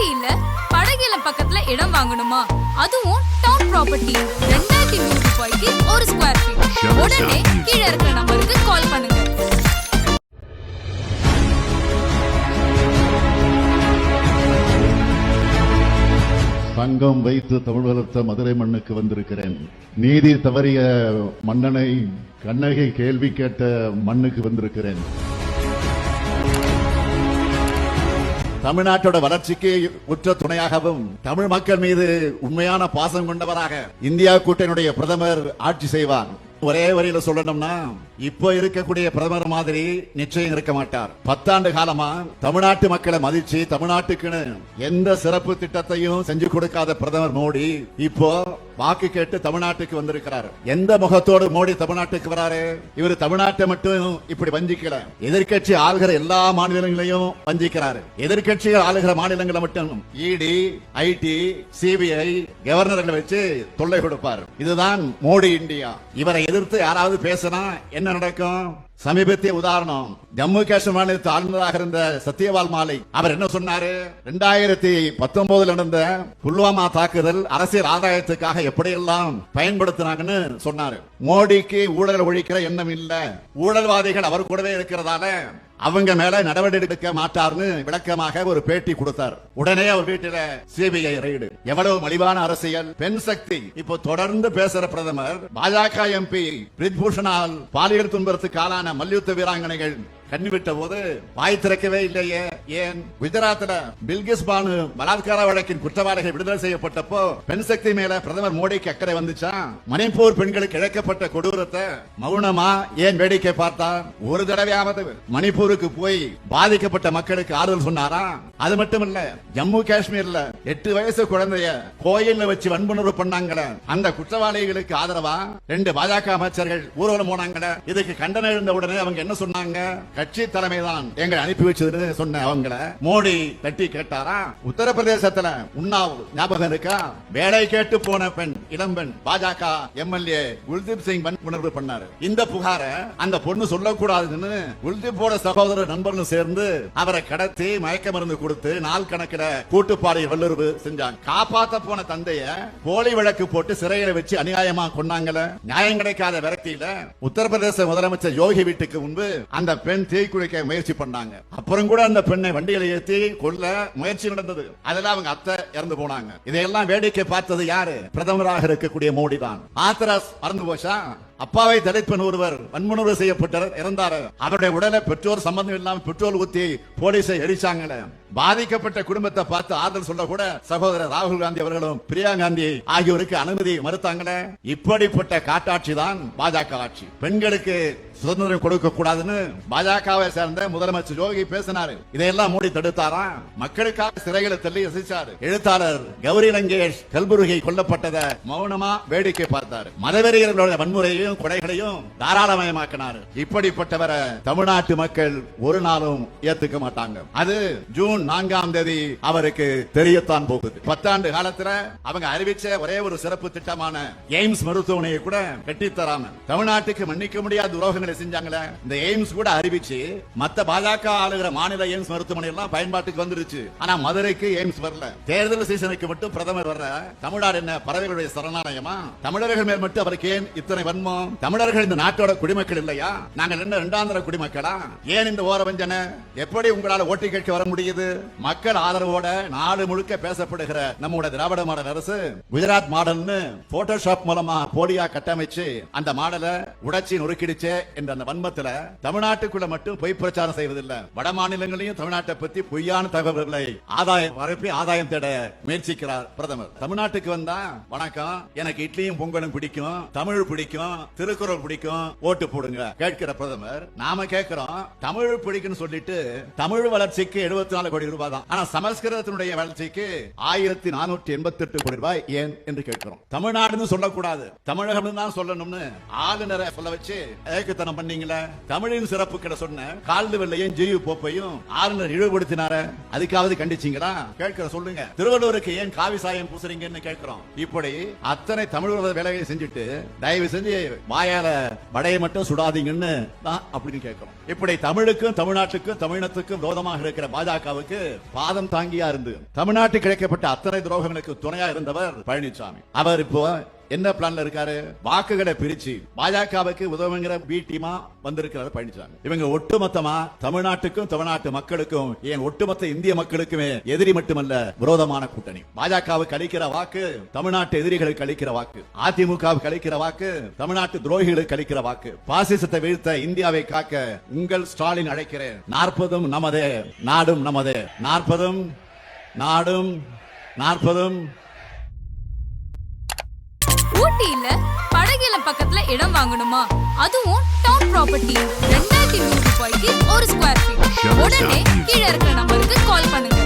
ஊட்டியில படகில பக்கத்துல இடம் வாங்கணுமா? அதுவும் டவுன் ப்ராப்பர்ட்டி 2100 ரூபாய்க்கு ஒரு ஸ்கொயர் ஃபீட். உடனே கீழே இருக்கிற நம்பருக்கு கால் பண்ணுங்க. சங்கம் வைத்து தமிழ் வளர்த்த மதுரை மண்ணுக்கு வந்திருக்கிறேன். நீதி தவறிய மன்னனை கண்ணகி கேள்வி கேட்ட மண்ணுக்கு வந்திருக்கிறேன். தமிழ்நாட்டோட வளர்ச்சிக்கு உற்ற துணையாகவும் தமிழ் மக்கள் மீது உண்மையான பாசம் கொண்டவராக இந்தியா கூட்டணியுடைய பிரதமர் ஆட்சி செய்வார். ஒரே வரியில சொல்லணும்னா, இப்போ இருக்கக்கூடிய பிரதமர் மாதிரி நிச்சயம் இருக்க மாட்டார். 10 ஆண்டு காலமா தமிழ்நாட்டு மக்களை மதிச்சு தமிழ்நாட்டுக்குன்னு எந்த சிறப்பு திட்டத்தையும் செஞ்சு கொடுக்காத பிரதமர் மோடி இப்போ வாக்கு கேட்டு தமிழ்நாட்டுக்கு வந்திருக்கிறார். எந்த முகத்தோடு மோடி தமிழ்நாட்டுக்கு வராரு? இவர் தமிழ்நாட்டை மட்டும் இப்படி வஞ்சிக்கல, எதிர்கட்சி ஆளுகிற எல்லா மாநிலங்களையும் வஞ்சிக்கிறாரு. எதிர்கட்சிகள் ஆளுகிற மாநிலங்களை மட்டும் இடி, ஐடி, சிபிஐ கவர்னர்களை வச்சு தொல்லை கொடுப்பார். இதுதான் மோடி இந்தியா. இவரை எதிர்த்து யாராவது பேசினா என்ன நடக்கும்? சமீபத்திய உதாரணம், ஜம்மு காஷ்மீர் மாநிலத்தில் ஆளுநராக இருந்த சத்யபால் மாலிக். அவர் என்ன சொன்னாரு? 2019 நடந்த புல்வாமா தாக்குதல் அரசியல் ஆதாயத்துக்காக எப்படியெல்லாம் பயன்படுத்தினாங்கன்னு சொன்னாரு. மோடிக்கு ஊழல் ஒழிக்கிற எண்ணம் இல்ல, ஊழல்வாதிகள் அவர் கூடவே இருக்கிறதால அவங்க மேல நடவடிக்கை எடுக்க மாட்டார்னு விளக்கமாக ஒரு பேட்டி கொடுத்தார். உடனே அவர் வீட்டில சிபிஐ ரெய்டு. எவ்வளவு மலிவான அரசியல், பெண் சக்தி. இப்போ தொடர்ந்து பேசுற பிரதமர் பாஜக எம்பி பிரித்பூஷனால் பாலியல் துன்புறுத்துக்கு ஆளான மல்யுத்த வீராங்கனைகள் கண்ணிவிட்ட போது வாய் திறக்கவே இல்லையே. ஏன்? குஜராத்ல பில்கிஸ் பானு பலாத்கார வழக்கின் குற்றவாளிகள் விடுதலை செய்யப்பட்டப்போ பெண் சக்தி மேல பிரதமர் மோடிக்கு அக்கறை வந்துச்சா? மணிப்பூர் பெண்களுக்கு இழைக்கப்பட்ட கொடூரத்தை மௌனமா ஏன் வேடிக்கை பார்த்தார்? ஒரு தடவையாவது மணிப்பூருக்கு போய் பாதிக்கப்பட்ட மக்களுக்கு ஆறுதல் சொன்னாரா? அது மட்டும் இல்ல, ஜம்மு காஷ்மீர்ல 8 வயசு குழந்தைய கோயில்ல வச்சு வன்புணர்வு பண்ணாங்களே, அந்த குற்றவாளிகளுக்கு ஆதரவா 2 பாஜக அமைச்சர்கள் ஊர்வலம் போனாங்களே. இதுக்கு கண்டனம் எழுந்த உடனே அவங்க என்ன சொன்னாங்க? கட்சி தலைமைதான் எங்களை அனுப்பி வச்சதுன்னு சொன்ன அவங்கள மோடி தட்டி கேட்டாரா? உத்தரப்பிரதேசத்துல உன்னாவ் ஞாபகம் இருக்கா? வேலை கேட்டு போன பெண், இளம்பெண் பாஜக எம்எல்ஏ குல்தீப் சிங் வன்புணர்வு பண்ணாரு. இந்த புகார அந்த பொண்ணு சொல்லக்கூடாதுன்னு குல்தீப்போட சகோதரர் நண்பர்களும் சேர்ந்து அவரை கடத்தி மயக்க மருந்து கொடுத்து நாள் கணக்கில் கூட்டுப்பாளைய வல்லுறவு செஞ்சாங்க. காப்பாத்த போன தந்தைய போலி வழக்கு போட்டு சிறையில வச்சு அநியாயமா கொண்டாங்கல. நியாயம் கிடைக்காத விரக்தியில உத்தரப்பிரதேச முதலமைச்சர் யோகி வீட்டுக்கு முன்பு அந்த பெண் தீக்குளிக்க முயற்சி பண்ணாங்க. அப்புறம் கூட அந்த பெண்ணை வண்டியில ஏற்றி கொல்ல முயற்சி நடந்தது. அதெல்லாம் அவங்க அத்தை இறந்து போனாங்க. இதையெல்லாம் வேடிக்கை பார்த்தது யாரு? பிரதமராக இருக்கக்கூடிய மோடி தான். ஆத்திரஸ் மறந்து போச்சா? அப்பாவை தலித் பெண் ஒருவர் வன்முறை செய்யப்பட்டார், இறந்தார். அவருடைய உடலை பெற்றோர் சம்பந்தம் இல்லாமல் பெட்ரோல் ஊத்தி போலீஸை எரிச்சாங்களே. பாதிக்கப்பட்ட குடும்பத்தை பார்த்து ஆறுதல் சொல்ல கூட சகோதரர் ராகுல் காந்தி அவர்களும் பிரியா காந்தி ஆகியோருக்கு அனுமதி மறுத்தாங்களே. இப்படிப்பட்ட காட்டாட்சி தான் பாஜக ஆட்சி. பெண்களுக்கு சுதந்திரம் கொடுக்க கூடாதுன்னு பாஜகவை சேர்ந்த முதலமைச்சர் யோகி பேசினாரு. இதையெல்லாம் மோடி தடுத்தாரா? மக்களுக்காக சிறைகளை தள்ளி ரசிச்சாரு. எழுத்தாளர் கௌரி லங்கேஷ் கல்புர்கி கொல்லப்பட்டதை மௌனமா வேடிக்கை பார்த்தாரு. மதவெறியர்களுடைய வன்முறையையும் கொலைகளையும் தாராளமயமாக்கினார். இப்படிப்பட்டவரை தமிழ்நாட்டு மக்கள் ஒரு நாளும் ஏத்துக்க மாட்டாங்க. அது ஜூன் 4ஆம் தேதி அவருக்கு தெரியத்தான் போகுது. 10 ஆண்டு காலத்துல அவங்க அறிவிச்ச ஒரே ஒரு சிறப்பு திட்டமான எய்ம்ஸ் மருத்துவமனையை கூட கட்டித்தராம தமிழ்நாட்டுக்கு மன்னிக்க முடியாத துரோகங்களை செஞ்சாங்களே. இந்த எய்ம்ஸ் கூட அறிவிச்சு மத்த பாஜக ஆளுகிற மாநில எய்ம்ஸ் மருத்துவமனை எல்லாம் பயன்பாட்டுக்கு வந்துருச்சு. ஆனா மதுரைக்கு எய்ம்ஸ் வரல. தேர்தல் சீசனுக்கு மட்டும் பிரதமர் வர்ற தமிழ்நாடு என்ன பறவைகளுடைய சரணாலயமா? தமிழர்கள் மேல் மட்டும் அவருக்கு ஏன் இத்தனை வன்மம்? தமிழர்கள் இந்த நாட்டோட குடிமக்கள் இல்லையா? நாங்கள் என்ன 2ஆம் தர குடிமக்களா? ஏன் இந்த ஓரவஞ்சனை? எப்படி உங்களால ஓட்டு கேட்க வர முடியுது? மக்கள் ஆதரவோட நாடு முழுக்க பேசப்படுகிற நம்முடைய திராவிட மாடல் அரசு குஜராத் மாடல்னு போட்டோஷாப் மூலமா போலியா கட்டமைச்சு அந்த மாடலை உடைச்சி நொறுக்கிடுச்சே என்ற அந்த வன்மத்துல தமிழ்நாட்டுக்குள்ள மட்டும் பொய் பிரச்சாரம் செய்வதில்லை. வட மாநிலங்களையும் தமிழ்நாட்டை பத்தி பொய்யான தகவல்களை ஆதாயம் தேட முயற்சிக்கிறார் பிரதமர். தமிழ்நாட்டுக்கு வந்தா வணக்கம், எனக்கு இட்லியும் பொங்கலும் பிடிக்கும், தமிழ் பிடிக்கும், திருக்குறள் பிடிக்கும், ஓட்டு போடுங்க கேட்கிற பிரதமர். நாம கேட்கிறோம் தமிழ் பிடிக்கும் சொல்லிட்டு தமிழ் வளர்ச்சிக்கு 74 கோடி ரூபாய் தான். ஆனா சமஸ்கிருதத்தினுடைய வளர்ச்சிக்கு 1488 கோடி ரூபாய் ஏன் என்று கேட்கிறோம். தமிழ்நாடுன்னு சொல்லக்கூடாது, தமிழகம் தான் சொல்லணும்னு ஆளுநரை சொல்ல வச்சு ஏகத்தனம் பண்ணீங்களே. தமிழின் சிறப்புகளை சொன்ன கால்டு வெள்ளையும் ஜியு போப்பையும் ஆளுநர் இழிவுபடுத்தினார, அதுக்காவது கண்டிச்சீங்களா? கேட்கிற சொல்லுங்க. திருவள்ளூருக்கு ஏன் காவி சாயம் பூசுறீங்கன்னு கேட்கிறோம். இப்படி அத்தனை தமிழ் வேலையை செஞ்சுட்டு தயவு செஞ்சு வாயால வடையை மட்டும் சுடாதீங்கன்னு தான் அப்படின்னு கேட்கிறோம். இப்படி தமிழுக்கும் தமிழ்நாட்டுக்கும் தமிழினத்துக்கும் விரோதமாக இருக்கிற பாஜகவுக்கு பாதம் தாங்கியா இருந்து தமிழ்நாட்டுக்கு கிடைக்கப்பட்ட அத்தனை துரோகங்களுக்கு துணையா இருந்தவர் பழனிசாமி. அவர் இப்போ என்ன பிளான்ல இருக்காரு? வாக்குகளை பிரிச்சு பாஜகவுக்கு உதவுங்கிற பி டீமா வந்திருக்கிறார் பழனிசாமி. இவங்க ஒட்டுமொத்தமா தமிழ்நாட்டுக்கும் தமிழ்நாட்டு மக்களுக்கும் ஏன் ஒட்டுமொத்த இந்திய மக்களுக்குமே எதிரி மட்டுமல்ல, விரோதமான கூட்டணி. பாஜகவுக்கு அளிக்கிற வாக்கு தமிழ்நாட்டு எதிரிகளுக்கு அளிக்கிற வாக்கு, அதிமுகவுக்கு அளிக்கிற வாக்கு தமிழ்நாட்டு துரோகிகளுக்கு அளிக்கிற வாக்கு. பாசிசத்தை வீழ்த்த இந்தியாவை காக்க உங்கள் ஸ்டாலின் அழைக்கிறேன். 40 நமதே, நாடும் நமதே. 40 நாடும் 40. ஊட்டியில படகுல பக்கத்துல இடம் வாங்கணுமா? அதுவும் டவுன் ப்ராப்பர்ட்டி. 2100 ரூபாய்க்கு ஒரு ஸ்கொயர் ஃபீட். உடனே கீழே இருக்கிற நம்பருக்கு கால் பண்ணுங்க.